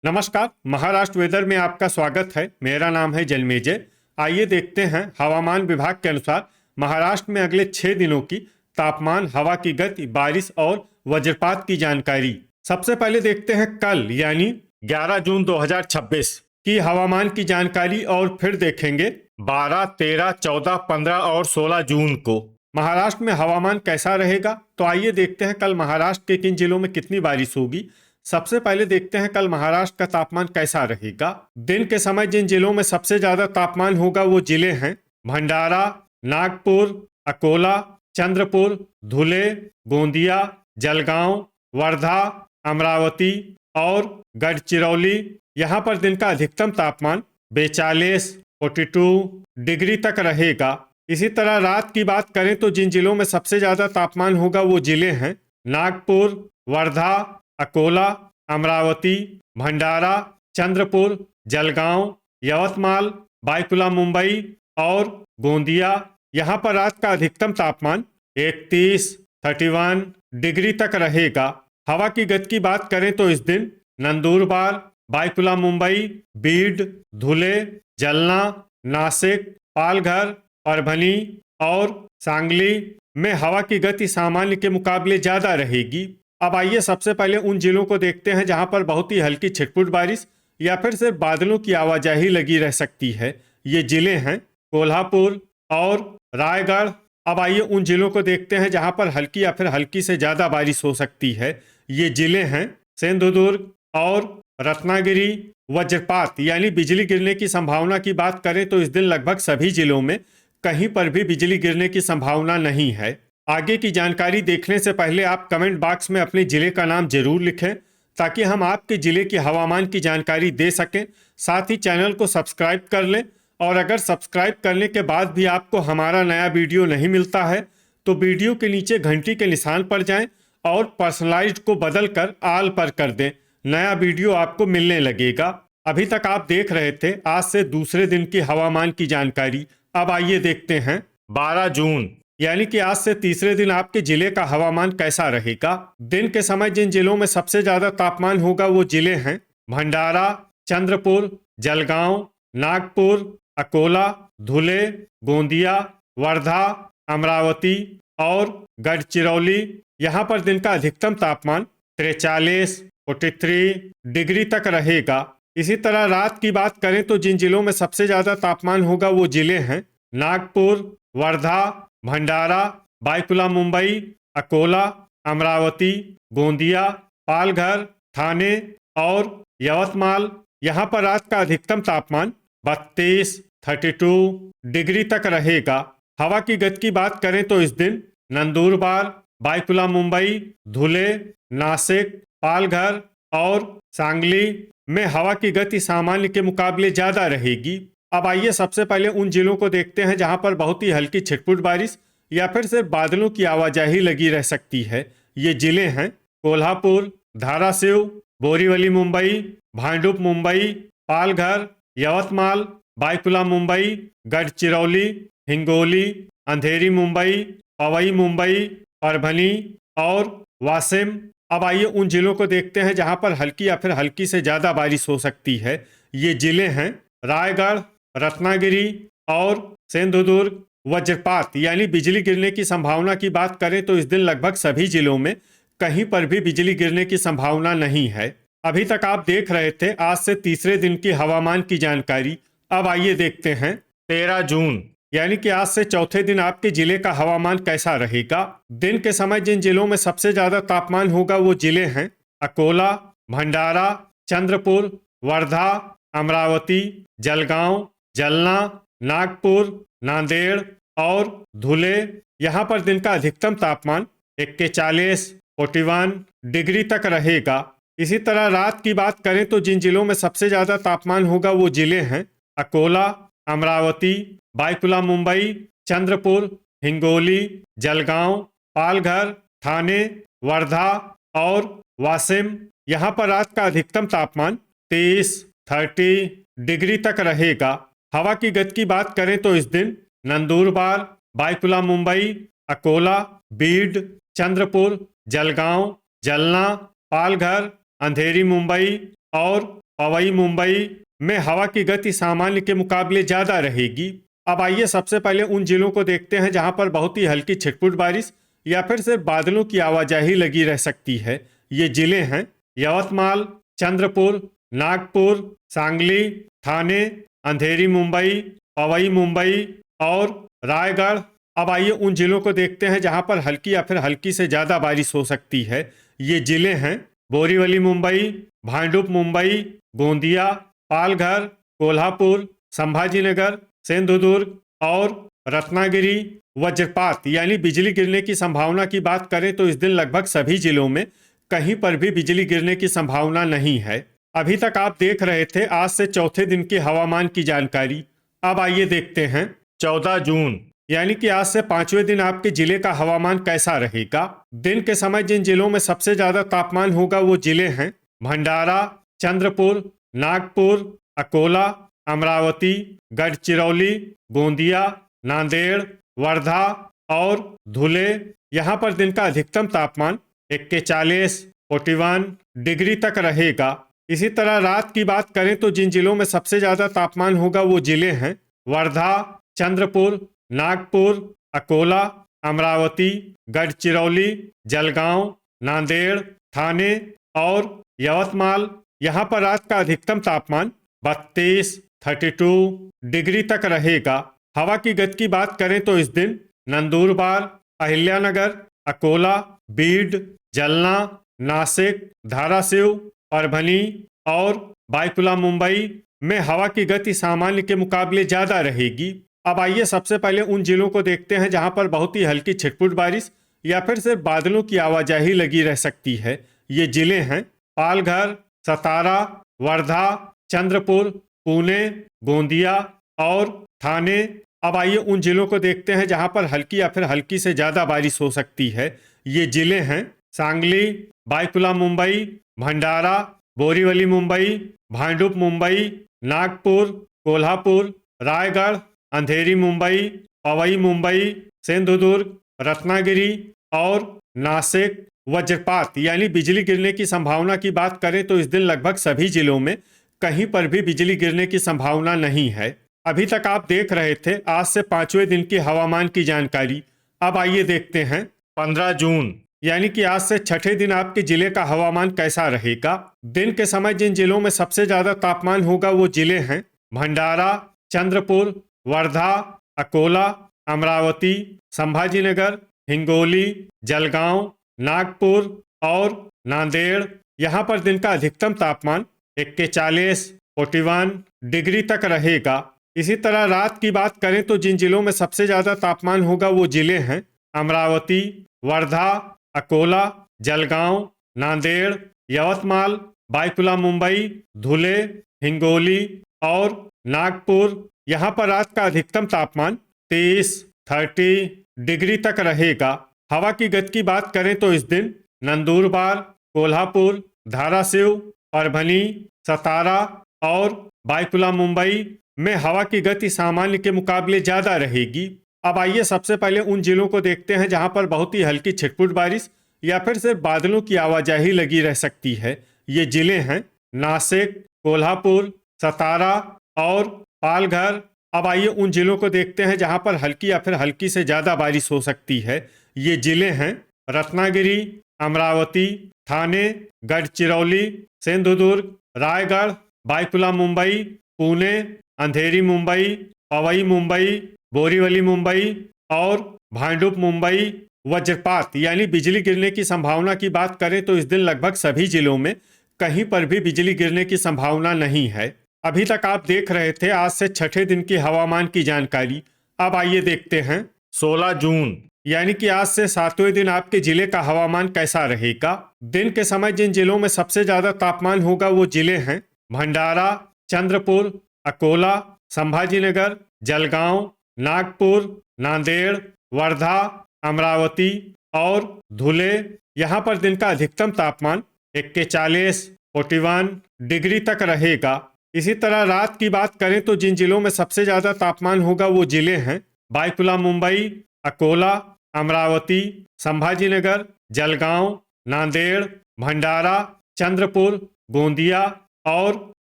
नमस्कार। महाराष्ट्र वेदर में आपका स्वागत है। मेरा नाम है जलमेजय। आइए देखते हैं हवामान विभाग के अनुसार महाराष्ट्र में अगले 6 दिनों की तापमान, हवा की गति, बारिश और वज्रपात की जानकारी। सबसे पहले देखते हैं कल यानी 11 जून 2026 की हवामान की जानकारी और फिर देखेंगे 12, 13, 14, 15 और 16 जून को महाराष्ट्र में हवामान कैसा रहेगा। तो आइए देखते हैं कल महाराष्ट्र के किन जिलों में कितनी बारिश होगी। सबसे पहले देखते हैं कल महाराष्ट्र का तापमान कैसा रहेगा। दिन के समय जिन जिलों में सबसे ज्यादा तापमान होगा वो जिले हैं भंडारा, नागपुर, अकोला, चंद्रपुर, धुले, गोंदिया, जलगांव, वर्धा, अमरावती और गढ़चिरौली। यहाँ पर दिन का अधिकतम तापमान 42, 42 डिग्री तक रहेगा। इसी तरह रात की बात करें तो जिन जिलों में सबसे ज्यादा तापमान होगा वो जिले हैं नागपुर, वर्धा, अकोला, अमरावती, भंडारा, चंद्रपुर, जलगांव, यवतमाल, बायकुला मुंबई और गोंदिया। यहाँ पर रात का अधिकतम तापमान 31, 31 डिग्री तक रहेगा। हवा की गति की बात करें तो इस दिन नंदुरबार, बायकुला मुंबई, बीड, धुले, जलना, नासिक, पालघर, परभनी और सांगली में हवा की गति सामान्य के मुकाबले ज्यादा रहेगी। अब आइए सबसे पहले उन जिलों को देखते हैं जहां पर बहुत ही हल्की छिटपुट बारिश या फिर सिर्फ बादलों की आवाजाही लगी रह सकती है। ये जिले हैं कोल्हापुर और रायगढ़। अब आइए उन जिलों को देखते हैं जहां पर हल्की या फिर हल्की से ज्यादा बारिश हो सकती है। ये जिले हैं सिंधुदुर्ग और रत्नागिरी। वज्रपात यानी बिजली गिरने की संभावना की बात करें तो इस दिन लगभग सभी जिलों में कहीं पर भी बिजली गिरने की संभावना नहीं है। आगे की जानकारी देखने से पहले आप कमेंट बॉक्स में अपने जिले का नाम जरूर लिखें ताकि हम आपके जिले की हवामान की जानकारी दे सकें। साथ ही चैनल को सब्सक्राइब कर लें और अगर सब्सक्राइब करने के बाद भी आपको हमारा नया वीडियो नहीं मिलता है तो वीडियो के नीचे घंटी के निशान पर जाएं और पर्सनलाइज्ड को बदल कर आल पर कर दें। नया वीडियो आपको मिलने लगेगा। अभी तक आप देख रहे थे आज से दूसरे दिन की हवामान की जानकारी। अब आइए देखते हैं 12 जून यानी कि आज से तीसरे दिन आपके जिले का हवामान कैसा रहेगा। दिन के समय जिन जिलों में सबसे ज्यादा तापमान होगा वो जिले हैं भंडारा, चंद्रपुर, जलगांव, नागपुर, अकोला, धुले, गोंदिया, वर्धा, अमरावती और गढ़चिरौली। यहाँ पर दिन का अधिकतम तापमान 43, 43 डिग्री तक रहेगा। इसी तरह रात की बात करें तो जिन जिलों में सबसे ज्यादा तापमान होगा वो जिले हैं नागपुर, वर्धा, भंडारा, बायकुला मुंबई, अकोला, अमरावती, गोंदिया, पालघर, ठाणे और यवतमाल। यहाँ पर रात का अधिकतम तापमान 32, 32 डिग्री तक रहेगा। हवा की गति की बात करें तो इस दिन नंदुरबार, बायकुला मुंबई, धुले, नासिक, पालघर और सांगली में हवा की गति सामान्य के मुकाबले ज्यादा रहेगी। अब आइए सबसे पहले उन जिलों को देखते हैं जहां पर बहुत ही हल्की छिटपुट बारिश या फिर सिर्फ बादलों की आवाजाही लगी रह सकती है। ये जिले हैं कोल्हापुर, धाराशिव, बोरीवली मुंबई, भांडुप मुंबई, पालघर, यवतमाल, बायकुला मुंबई, गढ़चिरौली, हिंगोली, अंधेरी मुंबई, पवई मुंबई, परभनी और वाशिम। अब आइए उन जिलों को देखते हैं जहां पर हल्की या फिर हल्की से ज्यादा बारिश हो सकती है। ये जिले हैं रायगढ़, रत्नागिरी और सिंधुदुर्ग। वज्रपात यानी बिजली गिरने की संभावना की बात करें तो इस दिन लगभग सभी जिलों में कहीं पर भी बिजली गिरने की संभावना नहीं है। अभी तक आप देख रहे थे आज से तीसरे दिन की हवामान की जानकारी। अब आइए देखते हैं 13 जून यानी कि आज से चौथे दिन आपके जिले का हवामान कैसा रहेगा। दिन के समय जिन जिलों में सबसे ज्यादा तापमान होगा वो जिले हैं अकोला, भंडारा, चंद्रपुर, वर्धा, अमरावती, जलगांव, जलना, नागपुर, नांदेड़ और धुले। यहाँ पर दिन का अधिकतम तापमान 41, 41 डिग्री तक रहेगा। इसी तरह रात की बात करें तो जिन जिलों में सबसे ज्यादा तापमान होगा वो जिले हैं अकोला, अमरावती, बायकुला मुंबई, चंद्रपुर, हिंगोली, जलगांव, पालघर, ठाणे, वर्धा और वाशिम। यहाँ पर रात का अधिकतम तापमान 23, 30 डिग्री तक रहेगा। हवा की गति की बात करें तो इस दिन नंदुरबार, बायकुला मुंबई, अकोला, बीड, चंद्रपुर, जलगांव, जलना, पालघर, अंधेरी मुंबई और पवई मुंबई में हवा की गति सामान्य के मुकाबले ज्यादा रहेगी। अब आइए सबसे पहले उन जिलों को देखते हैं जहां पर बहुत ही हल्की छिटपुट बारिश या फिर सिर्फ बादलों की आवाजाही लगी रह सकती है। ये जिले हैं यवतमाल, चंद्रपुर, नागपुर, सांगली, ठाणे, अंधेरी मुंबई, पवई मुंबई और रायगढ़। अब आइए उन जिलों को देखते हैं जहां पर हल्की या फिर हल्की से ज्यादा बारिश हो सकती है। ये जिले हैं बोरीवली मुंबई, भांडुप मुंबई, गोंदिया, पालघर, कोल्हापुर, संभाजीनगर, सिंधुदुर्ग और रत्नागिरी। वज्रपात यानी बिजली गिरने की संभावना की बात करें तो इस दिन लगभग सभी जिलों में कहीं पर भी बिजली गिरने की संभावना नहीं है। अभी तक आप देख रहे थे आज से चौथे दिन की हवामान की जानकारी। अब आइए देखते हैं 14 जून यानी कि आज से पांचवें दिन आपके जिले का हवामान कैसा रहेगा। दिन के समय जिन जिलों में सबसे ज्यादा तापमान होगा वो जिले हैं भंडारा, चंद्रपुर, नागपुर, अकोला, अमरावती, गढ़चिरौली, गोंदिया, नांदेड़, वर्धा और धुले। यहाँ पर दिन का अधिकतम तापमान 41, 41 डिग्री तक रहेगा। इसी तरह रात की बात करें तो जिन जिलों में सबसे ज्यादा तापमान होगा वो जिले हैं वर्धा, चंद्रपुर, नागपुर, अकोला, अमरावती, गढ़चिरौली, जलगांव, नांदेड़, ठाणे और यवतमाल। यहाँ पर रात का अधिकतम तापमान 32, 32 डिग्री तक रहेगा। हवा की गति की बात करें तो इस दिन नंदुरबार, अहिल्यानगर, अकोला, बीड, जलना, नासिक, धाराशिव, परभनी और बायकुला मुंबई में हवा की गति सामान्य के मुकाबले ज्यादा रहेगी। अब आइए सबसे पहले उन जिलों को देखते हैं जहां पर बहुत ही हल्की छिटपुट बारिश या फिर सिर्फ बादलों की आवाजाही लगी रह सकती है। ये जिले हैं पालघर, सतारा, वर्धा, चंद्रपुर, पुणे, गोंदिया और ठाणे। अब आइए उन जिलों को देखते हैं जहां पर हल्की या फिर हल्की से ज्यादा बारिश हो सकती है। ये जिले हैं सांगली, बायकुला मुंबई, भंडारा, बोरीवली मुंबई, भांडुप मुंबई, नागपुर, कोल्हापुर, रायगढ़, अंधेरी मुंबई, पवई मुंबई, सिंधुदुर्ग, रत्नागिरी और नासिक। वज्रपात यानी बिजली गिरने की संभावना की बात करें तो इस दिन लगभग सभी जिलों में कहीं पर भी बिजली गिरने की संभावना नहीं है। अभी तक आप देख रहे थे आज से पांचवें दिन की हवामान की जानकारी। अब आइए देखते हैं 15 जून यानी कि आज से छठे दिन आपके जिले का हवामान कैसा रहेगा। दिन के समय जिन जिलों में सबसे ज्यादा तापमान होगा वो जिले हैं भंडारा, चंद्रपुर, वर्धा, अकोला, अमरावती, संभाजीनगर, हिंगोली, जलगांव, नागपुर और नांदेड़। यहाँ पर दिन का अधिकतम तापमान 41, 41 डिग्री तक रहेगा। इसी तरह रात की बात करें तो जिन जिलों में सबसे ज्यादा तापमान होगा वो जिले हैं अमरावती, वर्धा, अकोला, जलगांव, नांदेड़, यवतमाल, बायकुला मुंबई, धुले, हिंगोली और नागपुर। यहाँ पर रात का अधिकतम तापमान 30, 30 डिग्री तक रहेगा। हवा की गति की बात करें तो इस दिन नंदुरबार, कोल्हापुर, धाराशिव, परभनी, सतारा और बायकुला मुंबई में हवा की गति सामान्य के मुकाबले ज्यादा रहेगी। अब आइए सबसे पहले उन जिलों को देखते हैं जहां पर बहुत ही हल्की छिटपुट बारिश या फिर सिर्फ बादलों की आवाजाही लगी रह सकती है। ये जिले हैं नासिक, कोल्हापुर, सतारा और पालघर। अब आइए उन जिलों को देखते हैं जहां पर हल्की या फिर हल्की से ज्यादा बारिश हो सकती है। ये जिले हैं रत्नागिरी, अमरावती, ठाणे, गढ़चिरौली, सिंधुदुर्ग, रायगढ़, बायकुला मुंबई, पुणे, अंधेरी मुंबई, पवई मुंबई, बोरीवली मुंबई और भांडुप मुंबई। वज्रपात यानी बिजली गिरने की संभावना की बात करें तो इस दिन लगभग सभी जिलों में कहीं पर भी बिजली गिरने की संभावना नहीं है। अभी तक आप देख रहे थे आज से छठे दिन की हवामान की जानकारी। अब आइए देखते हैं 16 जून यानी कि आज से सातवें दिन आपके जिले का हवामान कैसा रहेगा। दिन के समय जिन जिलों में सबसे ज्यादा तापमान होगा वो जिले हैं भंडारा, चंद्रपुर, अकोला, संभाजीनगर, जलगांव, नागपुर, नांदेड़, वर्धा, अमरावती और धुले। यहाँ पर दिन का अधिकतम तापमान 41, 41 डिग्री तक रहेगा। इसी तरह रात की बात करें तो जिन जिलों में सबसे ज्यादा तापमान होगा वो जिले हैं बायकुला मुंबई, अकोला, अमरावती, संभाजीनगर, जलगांव, नांदेड़, भंडारा, चंद्रपुर, गोंदिया और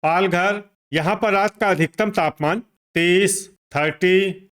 पालघर, यहाँ पर रात का अधिकतम तापमान 30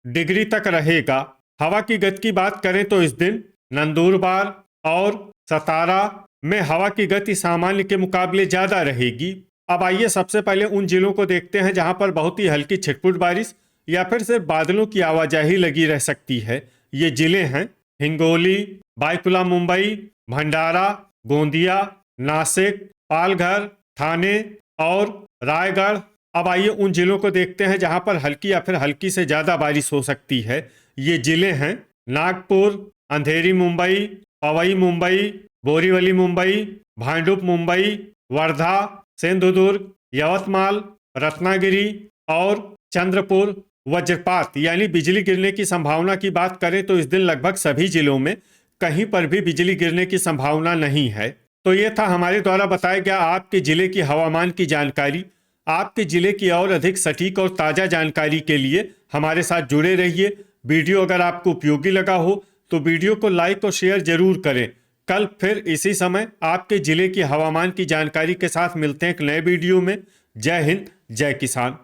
डिग्री तक रहेगा। हवा की गति की बात करें तो इस दिन नंदुरबार और सतारा में हवा की गति सामान्य के मुकाबले ज्यादा रहेगी। अब आइए सबसे पहले उन जिलों को देखते हैं जहां पर बहुत ही हल्की छिटपुट बारिश या फिर सिर्फ बादलों की आवाजाही लगी रह सकती है। ये जिले हैं हिंगोली, बायकुला मुंबई, भंडारा, गोंदिया, नासिक, पालघर, ठाणे और रायगढ़। अब आइए उन जिलों को देखते हैं जहां पर हल्की या फिर हल्की से ज्यादा बारिश हो सकती है। ये जिले हैं नागपुर, अंधेरी मुंबई, पवई मुंबई, बोरीवली मुंबई, भांडुप मुंबई, वर्धा, सिंधुदुर्ग, यवतमाल, रत्नागिरी और चंद्रपुर। वज्रपात यानी बिजली गिरने की संभावना की बात करें तो इस दिन लगभग सभी जिलों में कहीं पर भी बिजली गिरने की संभावना नहीं है। तो ये था हमारे द्वारा बताया गया आपके जिले की हवामान की जानकारी। आपके जिले की और अधिक सटीक और ताज़ा जानकारी के लिए हमारे साथ जुड़े रहिए। वीडियो अगर आपको उपयोगी लगा हो तो वीडियो को लाइक और शेयर जरूर करें। कल फिर इसी समय आपके जिले की हवामान की जानकारी के साथ मिलते हैं एक नए वीडियो में। जय हिंद, जय किसान।